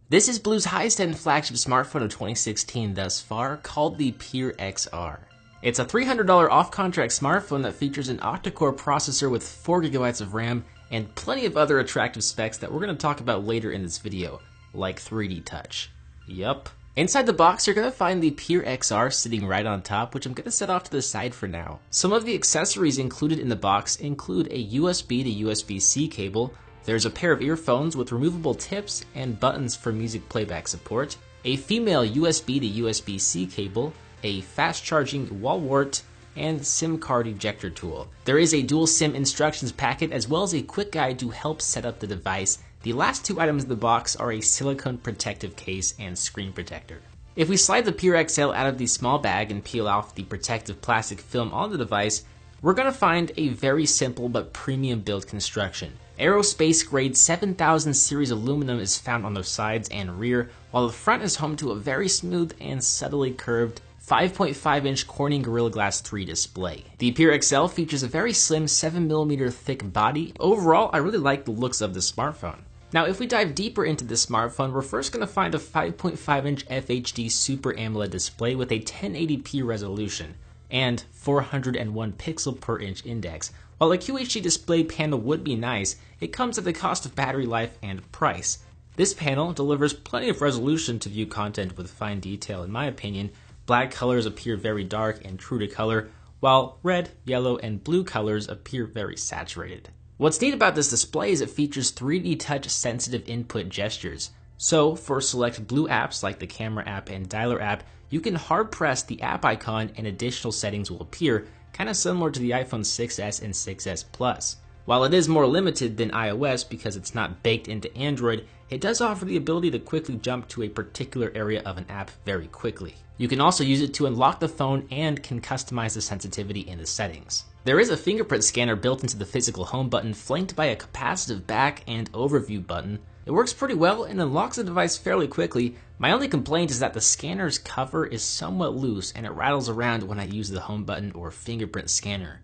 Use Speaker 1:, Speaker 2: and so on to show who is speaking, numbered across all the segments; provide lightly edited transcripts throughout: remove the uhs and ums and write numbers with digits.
Speaker 1: This is Blue's highest-end flagship smartphone of 2016 thus far, called the PHONE XR. It's a $300 off-contract smartphone that features an octa-core processor with 4GB of RAM and plenty of other attractive specs that we're going to talk about later in this video, like 3D touch. Yup. Inside the box, you're going to find the PHONE XR sitting right on top, which I'm going to set off to the side for now. Some of the accessories included in the box include a USB to USB-C cable. There's a pair of earphones with removable tips and buttons for music playback support, a female USB to USB-C cable, a fast-charging wall wart, and SIM card ejector tool. There is a dual SIM instructions packet as well as a quick guide to help set up the device. The last two items in the box are a silicone protective case and screen protector. If we slide the PHONE XL out of the small bag and peel off the protective plastic film on the device, we're going to find a very simple but premium build construction. Aerospace grade 7000 series aluminum is found on the sides and rear, while the front is home to a very smooth and subtly curved 5.5-inch Corning Gorilla Glass 3 display. The PHONE XL features a very slim 7mm thick body. Overall, I really like the looks of this smartphone. Now, if we dive deeper into this smartphone, we're first going to find a 5.5-inch FHD Super AMOLED display with a 1080p resolution and 401 pixel per inch index. While a QHD display panel would be nice, it comes at the cost of battery life and price. This panel delivers plenty of resolution to view content with fine detail in my opinion. Black colors appear very dark and true to color, while red, yellow, and blue colors appear very saturated. What's neat about this display is it features 3D touch sensitive input gestures. So for select blue apps like the camera app and dialer app, you can hard press the app icon and additional settings will appear, kind of similar to the iPhone 6s and 6s Plus. While it is more limited than iOS because it's not baked into Android, it does offer the ability to quickly jump to a particular area of an app very quickly. You can also use it to unlock the phone and can customize the sensitivity in the settings. There is a fingerprint scanner built into the physical home button, flanked by a capacitive back and overview button. It works pretty well and unlocks the device fairly quickly. My only complaint is that the scanner's cover is somewhat loose and it rattles around when I use the home button or fingerprint scanner.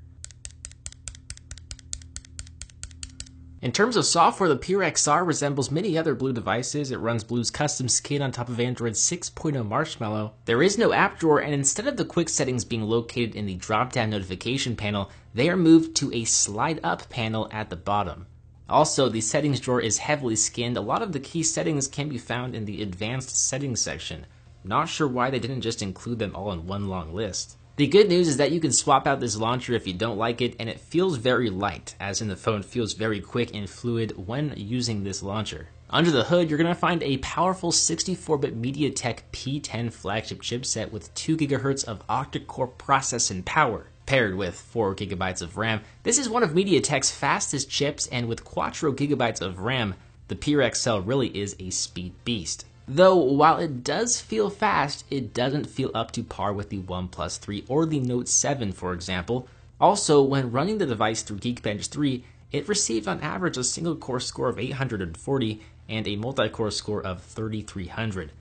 Speaker 1: In terms of software, the PHONE XR resembles many other Blue devices. It runs Blue's custom skin on top of Android 6.0 Marshmallow. There is no app drawer, and instead of the quick settings being located in the drop-down notification panel, they are moved to a slide-up panel at the bottom. Also, the settings drawer is heavily skinned. A lot of the key settings can be found in the advanced settings section. Not sure why they didn't just include them all in one long list. The good news is that you can swap out this launcher if you don't like it, and it feels very light, as in the phone feels very quick and fluid when using this launcher. Under the hood, you're going to find a powerful 64-bit MediaTek P10 flagship chipset with 2 GHz of octa-core processing power, paired with 4 GB of RAM. This is one of MediaTek's fastest chips, and with Quattro GB of RAM, the PHONE XL really is a speed beast. Though, while it does feel fast, it doesn't feel up to par with the OnePlus 3 or the Note 7, for example. Also, when running the device through Geekbench 3, it received on average a single-core score of 840 and a multi-core score of 3300.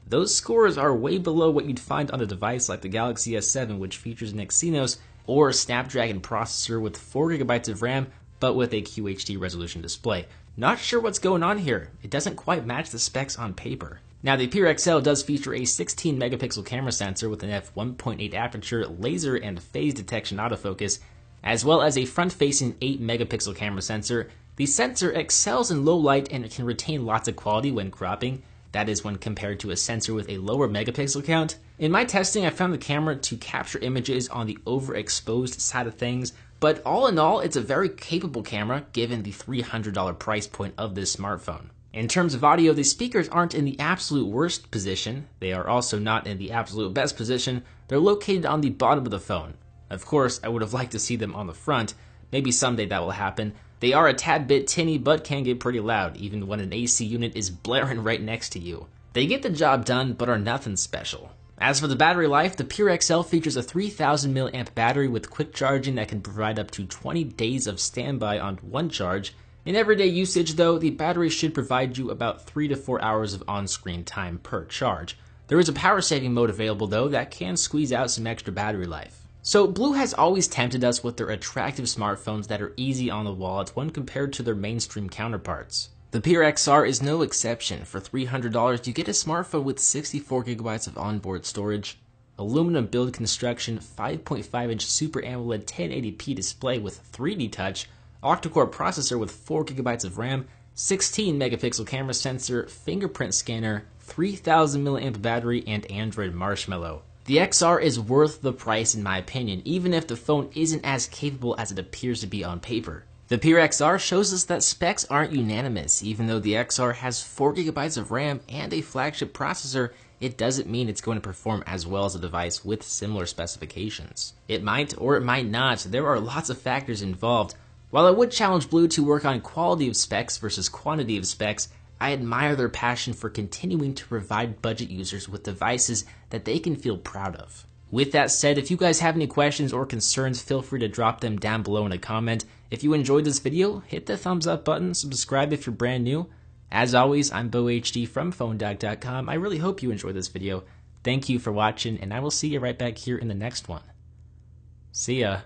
Speaker 1: Those scores are way below what you'd find on a device like the Galaxy S7, which features an Exynos or a Snapdragon processor with 4 GB of RAM, but with a QHD resolution display. Not sure what's going on here. It doesn't quite match the specs on paper. Now, the PHONE XL does feature a 16 megapixel camera sensor with an f1.8 aperture, laser and phase detection autofocus, as well as a front-facing 8 megapixel camera sensor. The sensor excels in low light and can retain lots of quality when cropping. That is when compared to a sensor with a lower megapixel count. In my testing, I found the camera to capture images on the overexposed side of things, but all in all, it's a very capable camera given the $300 price point of this smartphone. In terms of audio, the speakers aren't in the absolute worst position. They are also not in the absolute best position. They're located on the bottom of the phone. Of course, I would have liked to see them on the front. Maybe someday that will happen. They are a tad bit tinny, but can get pretty loud, even when an AC unit is blaring right next to you. They get the job done, but are nothing special. As for the battery life, the PHONE XL features a 3000 mAh battery with quick charging that can provide up to 20 days of standby on one charge. In everyday usage though, the battery should provide you about 3 to 4 hours of on-screen time per charge. There is a power saving mode available though that can squeeze out some extra battery life. So Blue has always tempted us with their attractive smartphones that are easy on the wallet when compared to their mainstream counterparts. The PRXR is no exception. For $300, you get a smartphone with 64GB of onboard storage, aluminum build construction, 5.5-inch Super AMOLED 1080p display with 3D touch, octa-core processor with 4GB of RAM, 16-megapixel camera sensor, fingerprint scanner, 3000 mAh battery, and Android Marshmallow. The XR is worth the price in my opinion, even if the phone isn't as capable as it appears to be on paper. The PRXR shows us that specs aren't unanimous. Even though the XR has 4GB of RAM and a flagship processor, it doesn't mean it's going to perform as well as a device with similar specifications. It might or it might not. There are lots of factors involved. While I would challenge Blue to work on quality of specs versus quantity of specs, I admire their passion for continuing to provide budget users with devices that they can feel proud of. With that said, if you guys have any questions or concerns, feel free to drop them down below in a comment. If you enjoyed this video, hit the thumbs up button, subscribe if you're brand new. As always, I'm BoHD from PHONE.com. I really hope you enjoyed this video. Thank you for watching, and I will see you right back here in the next one. See ya.